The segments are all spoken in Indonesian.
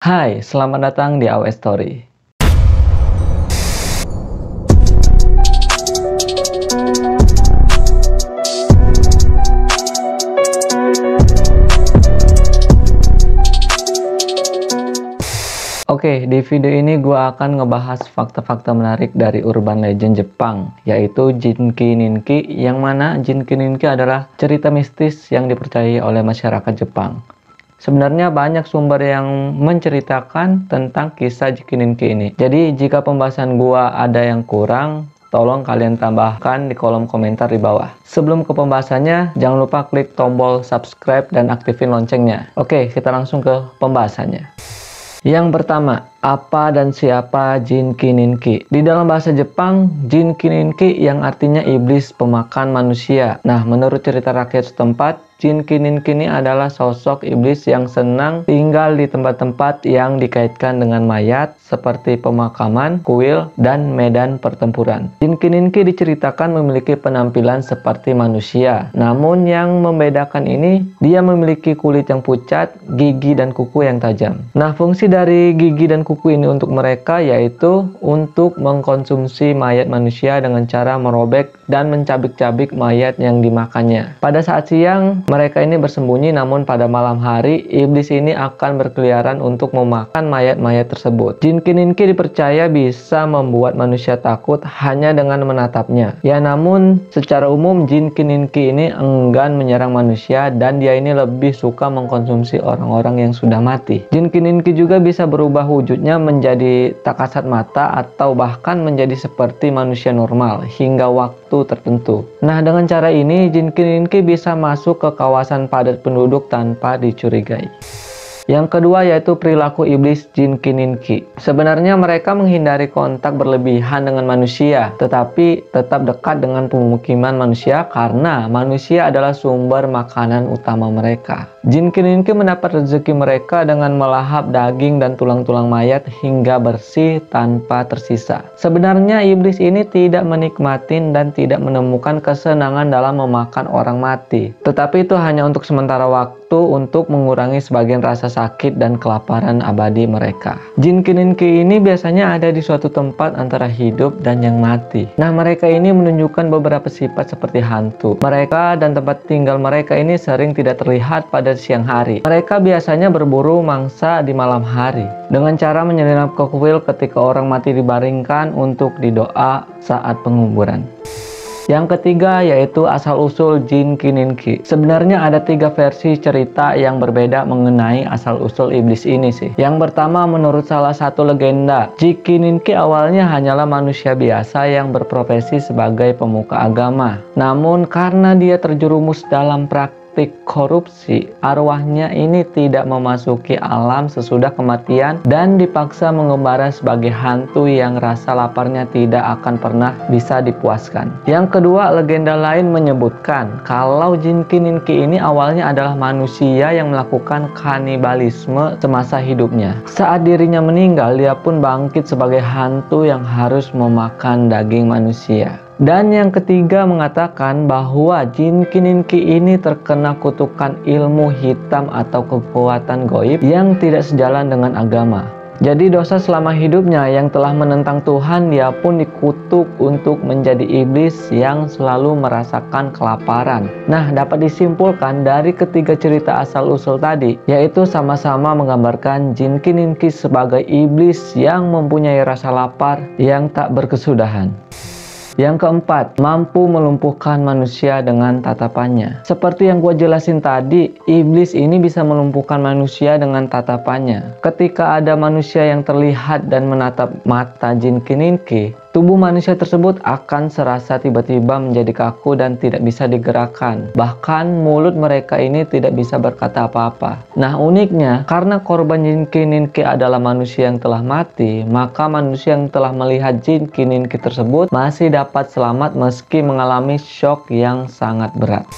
Hai, selamat datang di AOS Story. Oke, di video ini gue akan ngebahas fakta-fakta menarik dari urban legend Jepang, yaitu Jinki Ninki, yang mana Jinki Ninki adalah cerita mistis yang dipercayai oleh masyarakat Jepang. Sebenarnya banyak sumber yang menceritakan tentang kisah Jinki Ninki ini. Jadi jika pembahasan gua ada yang kurang, tolong kalian tambahkan di kolom komentar di bawah. Sebelum ke pembahasannya, jangan lupa klik tombol subscribe dan aktifin loncengnya. Oke, kita langsung ke pembahasannya. Yang pertama, apa dan siapa Jinki Ninki? Di dalam bahasa Jepang, Jinki Ninki yang artinya iblis pemakan manusia. Nah, menurut cerita rakyat setempat, Jinki Ninki ini adalah sosok iblis yang senang tinggal di tempat-tempat yang dikaitkan dengan mayat, seperti pemakaman, kuil, dan medan pertempuran. Jinki Ninki diceritakan memiliki penampilan seperti manusia. Namun yang membedakan ini, dia memiliki kulit yang pucat, gigi dan kuku yang tajam. Nah, fungsi dari gigi dan kuku ini untuk mereka yaitu untuk mengkonsumsi mayat manusia dengan cara merobek dan mencabik-cabik mayat yang dimakannya. Pada saat siang, mereka ini bersembunyi, namun pada malam hari, iblis ini akan berkeliaran untuk memakan mayat-mayat tersebut. Jinki Ninki dipercaya bisa membuat manusia takut hanya dengan menatapnya. Ya, namun secara umum Jinki Ninki ini enggan menyerang manusia dan dia ini lebih suka mengkonsumsi orang-orang yang sudah mati. Jinki Ninki juga bisa berubah wujudnya menjadi tak kasat mata atau bahkan menjadi seperti manusia normal hingga waktu tertentu. Nah, dengan cara ini Jinki Ninki bisa masuk ke kawasan padat penduduk tanpa dicurigai. Yang kedua yaitu perilaku iblis Jinki Ninki. Sebenarnya mereka menghindari kontak berlebihan dengan manusia, tetapi tetap dekat dengan pemukiman manusia karena manusia adalah sumber makanan utama mereka. Jinki Ninki mendapat rezeki mereka dengan melahap daging dan tulang-tulang mayat hingga bersih tanpa tersisa. Sebenarnya iblis ini tidak menikmati dan tidak menemukan kesenangan dalam memakan orang mati, tetapi itu hanya untuk sementara waktu untuk mengurangi sebagian rasa sakit dan kelaparan abadi mereka. Jinki Ninki ini biasanya ada di suatu tempat antara hidup dan yang mati. Nah, mereka ini menunjukkan beberapa sifat seperti hantu. Mereka dan tempat tinggal mereka ini sering tidak terlihat pada siang hari. Mereka biasanya berburu mangsa di malam hari dengan cara menyelinap ke kuil ketika orang mati dibaringkan untuk didoa saat penguburan. Yang ketiga yaitu asal-usul Jinki Ninki. Sebenarnya ada 3 versi cerita yang berbeda mengenai asal-usul iblis ini sih. Yang pertama, menurut salah satu legenda, Jinki Ninki awalnya hanyalah manusia biasa yang berprofesi sebagai pemuka agama. Namun karena dia terjerumus dalam praktik korupsi, arwahnya ini tidak memasuki alam sesudah kematian dan dipaksa mengembara sebagai hantu yang rasa laparnya tidak akan pernah bisa dipuaskan. Yang kedua, legenda lain menyebutkan kalau Jinki Ninki ini awalnya adalah manusia yang melakukan kanibalisme semasa hidupnya. Saat dirinya meninggal, dia pun bangkit sebagai hantu yang harus memakan daging manusia. Dan yang ketiga mengatakan bahwa Jinki Ninki ini terkena kutukan ilmu hitam atau kekuatan goib yang tidak sejalan dengan agama. Jadi dosa selama hidupnya yang telah menentang Tuhan, dia pun dikutuk untuk menjadi iblis yang selalu merasakan kelaparan. Nah, dapat disimpulkan dari ketiga cerita asal-usul tadi, yaitu sama-sama menggambarkan Jinki Ninki sebagai iblis yang mempunyai rasa lapar yang tak berkesudahan. Yang keempat, mampu melumpuhkan manusia dengan tatapannya. Seperti yang gue jelasin tadi, iblis ini bisa melumpuhkan manusia dengan tatapannya. Ketika ada manusia yang terlihat dan menatap mata Jinki Ninki, tubuh manusia tersebut akan serasa tiba-tiba menjadi kaku dan tidak bisa digerakkan. Bahkan mulut mereka ini tidak bisa berkata apa-apa. Nah, uniknya, karena korban Jinki Ninki adalah manusia yang telah mati, maka manusia yang telah melihat Jinki Ninki tersebut masih dapat selamat meski mengalami shock yang sangat berat.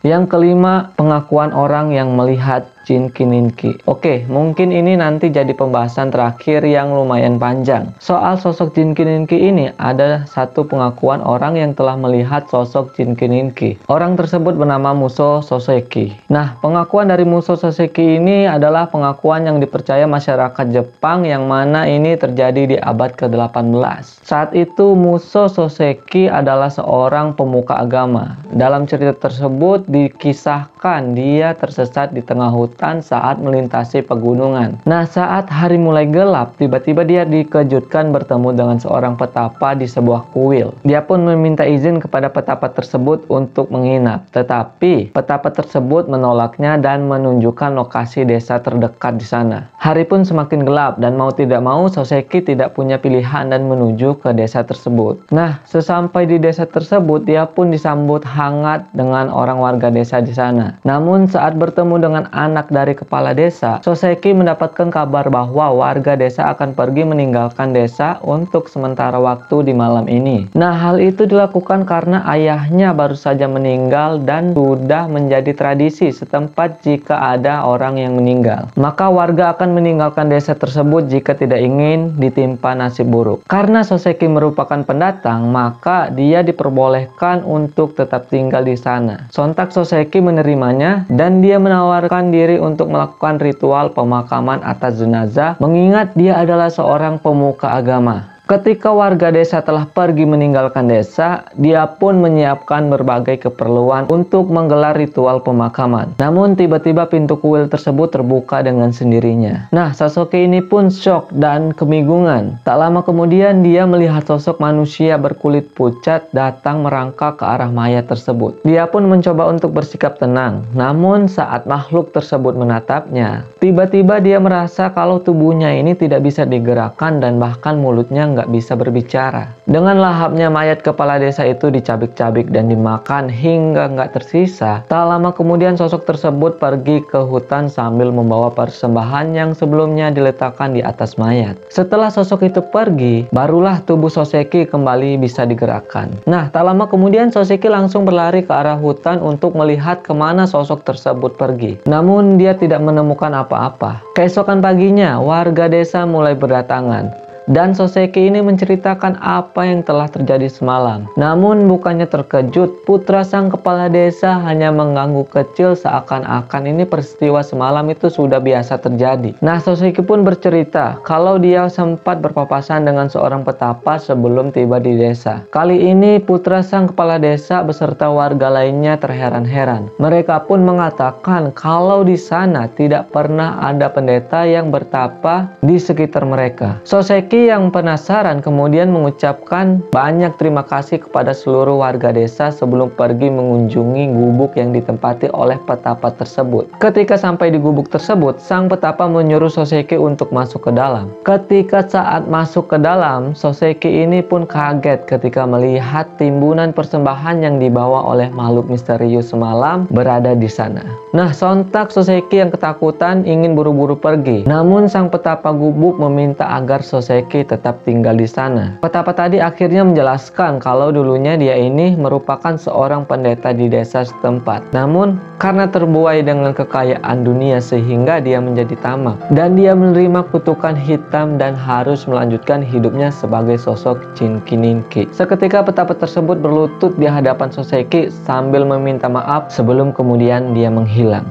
Yang kelima, pengakuan orang yang melihat Jin Kininki. Oke, mungkin ini nanti jadi pembahasan terakhir yang lumayan panjang. Soal sosok Jin Kininki ini, ada satu pengakuan orang yang telah melihat sosok Jin Kininki. Orang tersebut bernama Muso Soseki. Nah, pengakuan dari Muso Soseki ini adalah pengakuan yang dipercaya masyarakat Jepang, yang mana ini terjadi di abad ke-18. Saat itu Muso Soseki adalah seorang pemuka agama. Dalam cerita tersebut dikisahkan dia tersesat di tengah hutan saat melintasi pegunungan. Nah, saat hari mulai gelap, tiba-tiba dia dikejutkan bertemu dengan seorang petapa di sebuah kuil. Dia pun meminta izin kepada petapa tersebut untuk menginap. Tetapi petapa tersebut menolaknya dan menunjukkan lokasi desa terdekat di sana. Hari pun semakin gelap dan mau tidak mau Soseki tidak punya pilihan dan menuju ke desa tersebut. Nah, sesampai di desa tersebut, dia pun disambut hangat dengan orang warga desa di sana. Namun saat bertemu dengan anak dari kepala desa, Soseki mendapatkan kabar bahwa warga desa akan pergi meninggalkan desa untuk sementara waktu di malam ini. Nah, hal itu dilakukan karena ayahnya baru saja meninggal dan sudah menjadi tradisi setempat jika ada orang yang meninggal, maka warga akan meninggalkan desa tersebut jika tidak ingin ditimpa nasib buruk. Karena Soseki merupakan pendatang, maka dia diperbolehkan untuk tetap tinggal di sana. Sontak Soseki menerimanya dan dia menawarkan diri untuk melakukan ritual pemakaman atas jenazah, mengingat dia adalah seorang pemuka agama. Ketika warga desa telah pergi meninggalkan desa, dia pun menyiapkan berbagai keperluan untuk menggelar ritual pemakaman. Namun tiba-tiba pintu kuil tersebut terbuka dengan sendirinya. Nah, Soseki ini pun syok dan kebingungan. Tak lama kemudian dia melihat sosok manusia berkulit pucat datang merangkak ke arah mayat tersebut. Dia pun mencoba untuk bersikap tenang. Namun saat makhluk tersebut menatapnya, tiba-tiba dia merasa kalau tubuhnya ini tidak bisa digerakkan dan bahkan mulutnya nggak bisa berbicara. Dengan lahapnya mayat kepala desa itu dicabik-cabik dan dimakan hingga nggak tersisa. Tak lama kemudian sosok tersebut pergi ke hutan sambil membawa persembahan yang sebelumnya diletakkan di atas mayat. Setelah sosok itu pergi, barulah tubuh Soseki kembali bisa digerakkan. Nah, tak lama kemudian Soseki langsung berlari ke arah hutan untuk melihat kemana sosok tersebut pergi. Namun dia tidak menemukan apa-apa. Keesokan paginya, warga desa mulai berdatangan. Dan Soseki ini menceritakan apa yang telah terjadi semalam. Namun bukannya terkejut, putra sang kepala desa hanya mengangguk kecil seakan-akan ini peristiwa semalam itu sudah biasa terjadi. Nah, Soseki pun bercerita kalau dia sempat berpapasan dengan seorang petapa sebelum tiba di desa. Kali ini putra sang kepala desa beserta warga lainnya terheran-heran. Mereka pun mengatakan kalau di sana tidak pernah ada pendeta yang bertapa di sekitar mereka. Soseki yang penasaran kemudian mengucapkan banyak terima kasih kepada seluruh warga desa sebelum pergi mengunjungi gubuk yang ditempati oleh petapa tersebut. Ketika sampai di gubuk tersebut, sang petapa menyuruh Soseki untuk masuk ke dalam. Ketika saat masuk ke dalam, Soseki ini pun kaget ketika melihat timbunan persembahan yang dibawa oleh makhluk misterius semalam berada di sana. Nah, sontak Soseki yang ketakutan ingin buru-buru pergi. Namun sang petapa gubuk meminta agar Soseki tetap tinggal di sana. Petapa tadi akhirnya menjelaskan kalau dulunya dia ini merupakan seorang pendeta di desa setempat. Namun karena terbuai dengan kekayaan dunia sehingga dia menjadi tamak dan dia menerima kutukan hitam dan harus melanjutkan hidupnya sebagai sosok Jin Kininki. Seketika petapa tersebut berlutut di hadapan Soseki sambil meminta maaf sebelum kemudian dia menghilang.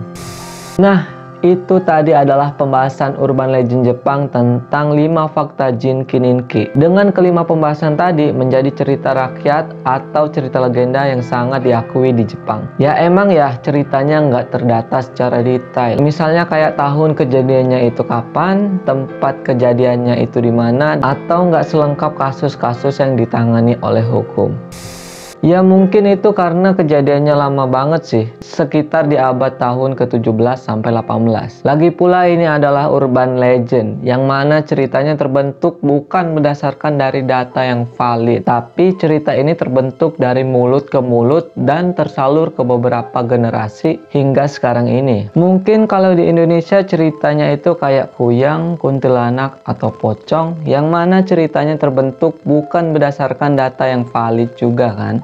Nah, itu tadi adalah pembahasan urban legend Jepang tentang 5 fakta Jin Kininki. Dengan kelima pembahasan tadi menjadi cerita rakyat atau cerita legenda yang sangat diakui di Jepang. Ya emang ya ceritanya nggak terdata secara detail. Misalnya kayak tahun kejadiannya itu kapan, tempat kejadiannya itu di mana, atau nggak selengkap kasus-kasus yang ditangani oleh hukum. Ya mungkin itu karena kejadiannya lama banget sih, sekitar di abad tahun ke-17 sampai 18. Lagi pula ini adalah urban legend, yang mana ceritanya terbentuk bukan berdasarkan dari data yang valid, tapi cerita ini terbentuk dari mulut ke mulut dan tersalur ke beberapa generasi hingga sekarang ini. Mungkin kalau di Indonesia ceritanya itu kayak kuyang, kuntilanak, atau pocong, yang mana ceritanya terbentuk bukan berdasarkan data yang valid juga kan.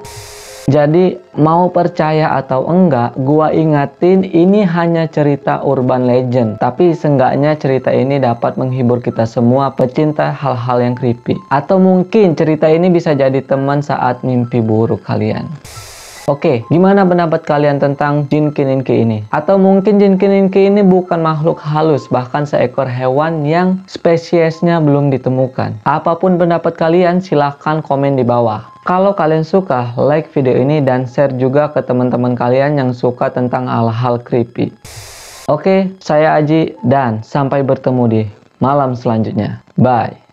Jadi mau percaya atau enggak, gua ingatin ini hanya cerita urban legend. Tapi seenggaknya cerita ini dapat menghibur kita semua pecinta hal-hal yang creepy. Atau mungkin cerita ini bisa jadi teman saat mimpi buruk kalian. Oke, gimana pendapat kalian tentang Jin Kininki ini? Atau mungkin Jin Kininki ini bukan makhluk halus, bahkan seekor hewan yang spesiesnya belum ditemukan? Apapun pendapat kalian, silahkan komen di bawah. Kalau kalian suka, like video ini dan share juga ke teman-teman kalian yang suka tentang hal-hal creepy. Oke, saya Aji dan sampai bertemu di malam selanjutnya. Bye.